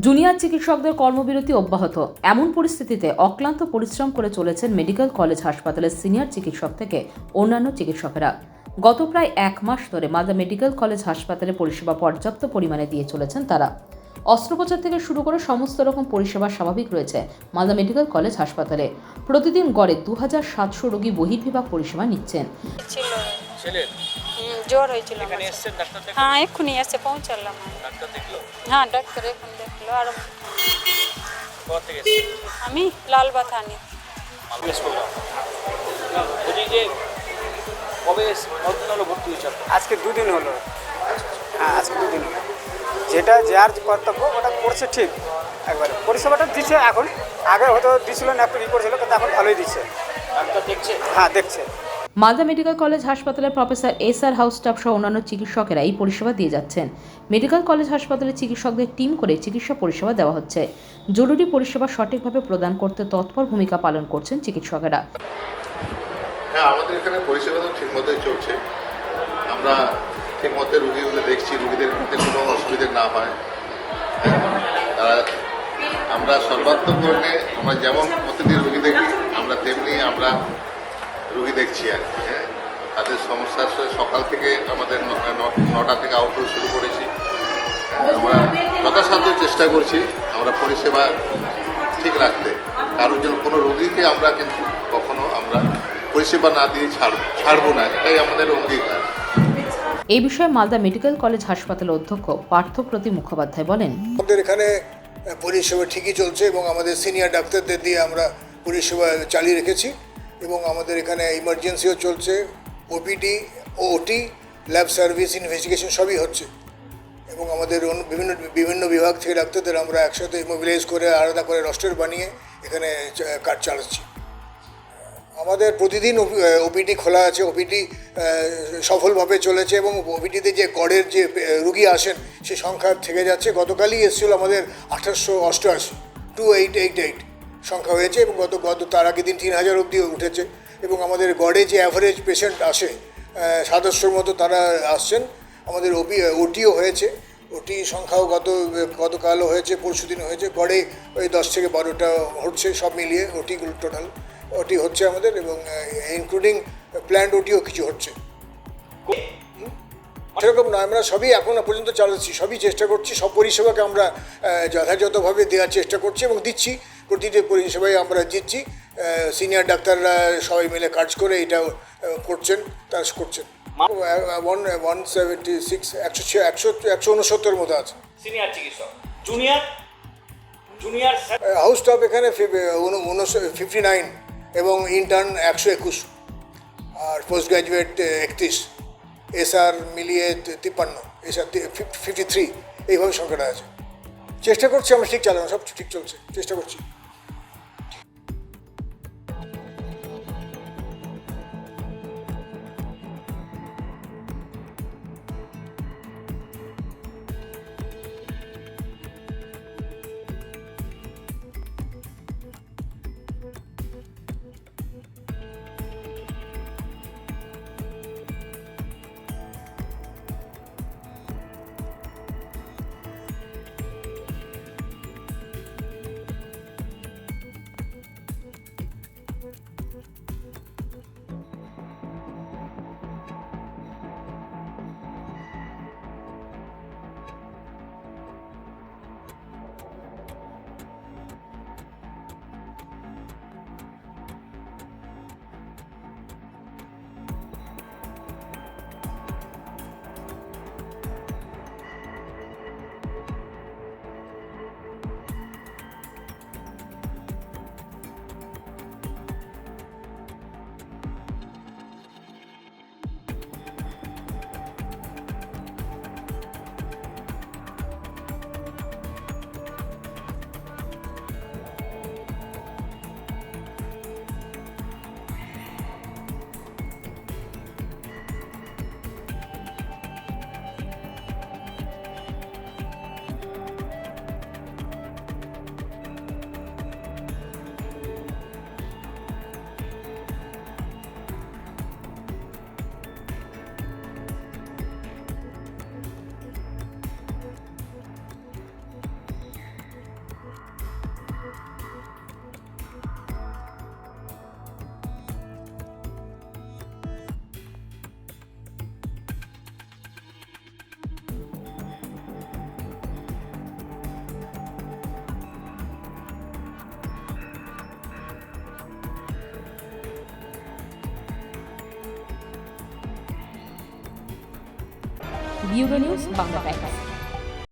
Junior চিকিৎসকদের কর্মবিরতি অব্যাহত। এমন পরিস্থিতিতে অক্লান্ত পরিশ্রম করে চলেছেন মেডিকেল কলেজ হাসপাতালের সিনিয়র চিকিৎসক থেকে অন্যান্য চিকিৎসকেরা। গত প্রায় এক মাস ধরে মালদা মেডিকেল কলেজ হাসপাতালে পরিষেবা পর্যাপ্ত পরিমাণে দিয়ে চলেছেন তারা। অস্ত্রোপচার থেকে শুরু করে সমস্ত রকম পরিষেবা স্বাভাবিক রয়েছে মালদা মেডিকেল কলেজ হাসপাতালে। প্রতিদিন গড়ে 2700 রোগী বহির্বিভাগ পরিষেবা নিচ্ছেন। জ্বর হয়েছিল। হ্যাঁ, এক্ষুনি এসে পৌঁছালাম। হ্যাঁ, ডাক্তার এখন দেখলো। আর আমি লালবাথানি। আজকে দুদিন হলো। হ্যাঁ, আজকে দুদিন হলো। যেটা যার কর্তব্য ওটা করছে ঠিক, একবারে পরিষেবাটা দিচ্ছে। এখন আগে হয়তো দিচ্ছিল না, একটু করেছিল, কিন্তু এখন ভালোই দিচ্ছে। দেখছে, হ্যাঁ দেখছে। মালদা মেডিকেল কলেজ হাসপাতালের প্রফেসর এসআর হাউস স্টাফ সহ অন্যান্য চিকিৎসকেরা এই পরিষেবা দিয়ে যাচ্ছেন। মেডিকেল কলেজ হাসপাতালের চিকিৎসকদের টিম করে চিকিৎসা পরিষেবা দেওয়া হচ্ছে। জরুরি পরিষেবা সঠিকভাবে প্রদান করতে তৎপর ভূমিকা পালন করছেন চিকিৎসকেরা। হ্যাঁ, আমাদের এখানে পরিষেবা তো ঠিক মতোই চলছে। আমরা ঠিক মতো রুগীগুলো দেখছি, রুগীদের কোনো অসুবিধা না হয়। আমরা সর্বাত্মকভাবে আমরা যেমন প্রতিদিন রুগী দেখি, আমরা তেমনি আমরা রুগী দেখছি আর কি। হ্যাঁ, তাদের সমস্যার সকাল থেকে আমাদের 9টা থেকে আউটডোর শুরু করেছি। আমরা যথাসাধ্য চেষ্টা করছি আমরা পরিষেবা ঠিক রাখতে। কারোর জন্য কোনো রোগীকে আমরা কিন্তু কখনো আমরা পরিষেবা না দিয়ে ছাড়বো না, এটাই আমাদের অঙ্গীকার। এই বিষয়ে মালদা মেডিকেল কলেজ হাসপাতালের অধ্যক্ষ পার্থপ্রতিম মুখোপাধ্যায় বলেন, আমাদের এখানে পরিষেবা ঠিকই চলছে এবং আমাদের সিনিয়র ডাক্তারদের দিয়ে আমরা পরিষেবা চালিয়ে রেখেছি এবং আমাদের এখানে ইমার্জেন্সিও চলছে, ওপিডি, ওটি, ল্যাব সার্ভিস, ইনভেস্টিগেশন সবই হচ্ছে এবং আমাদের বিভিন্ন বিভাগ থেকে ডাক্তারদের আমরা একসাথে মোবিলাইজ করে আলাদা করে রস্টার বানিয়ে এখানে কাজ চালাচ্ছি। আমাদের প্রতিদিন ওপিডি খোলা আছে, ওপিডি সফলভাবে চলেছে এবং ওপিডিতে যে গড়ের যে রুগী আসেন সে সংখ্যা থেকে যাচ্ছে। গতকালই এসেছিল আমাদের 888, 2888 সংখ্যা হয়েছে এবং গত তার আগের দিন 3000 অবধি উঠেছে এবং আমাদের গড়ে যে অ্যাভারেজ পেশেন্ট আসে 700-র মতো তারা আসছেন। আমাদের ওটিও হয়েছে, ওটি সংখ্যাও গতকালও হয়েছে, পরশুদিন হয়েছে। গড়ে ওই 10 থেকে 12টা হচ্ছে, সব মিলিয়ে ওটিগুলো টোটাল ওটি হচ্ছে আমাদের এবং ইনক্লুডিং প্ল্যান্ড ওটিও কিছু হচ্ছে। সেরকম নয়, আমরা সবই এখনও পর্যন্ত চালাচ্ছি, সবই চেষ্টা করছি, সব পরিষেবাকে আমরা যথাযথভাবে দেওয়ার চেষ্টা করছি এবং দিচ্ছি। প্রতিটি পরিষেবায় আমরা দিচ্ছি। সিনিয়র ডাক্তাররা সবাই মিলে কাজ করে এটা করছেন, তারা করছেন। 176, 169 মতো আছে সিনিয়র চিকিৎসক। জুনিয়র হাউস স্টাফ এখানে 59 এবং ইন্টার্ন 121 আর পোস্ট গ্র্যাজুয়েট 31, এসআর মিলিয়ে 53, এসআর 53, এইভাবে সংখ্যাটা আছে। চেষ্টা করছি আমরা ঠিক চালানো, সব ঠিক চলছে, চেষ্টা করছি। Bureau news Bangla Times.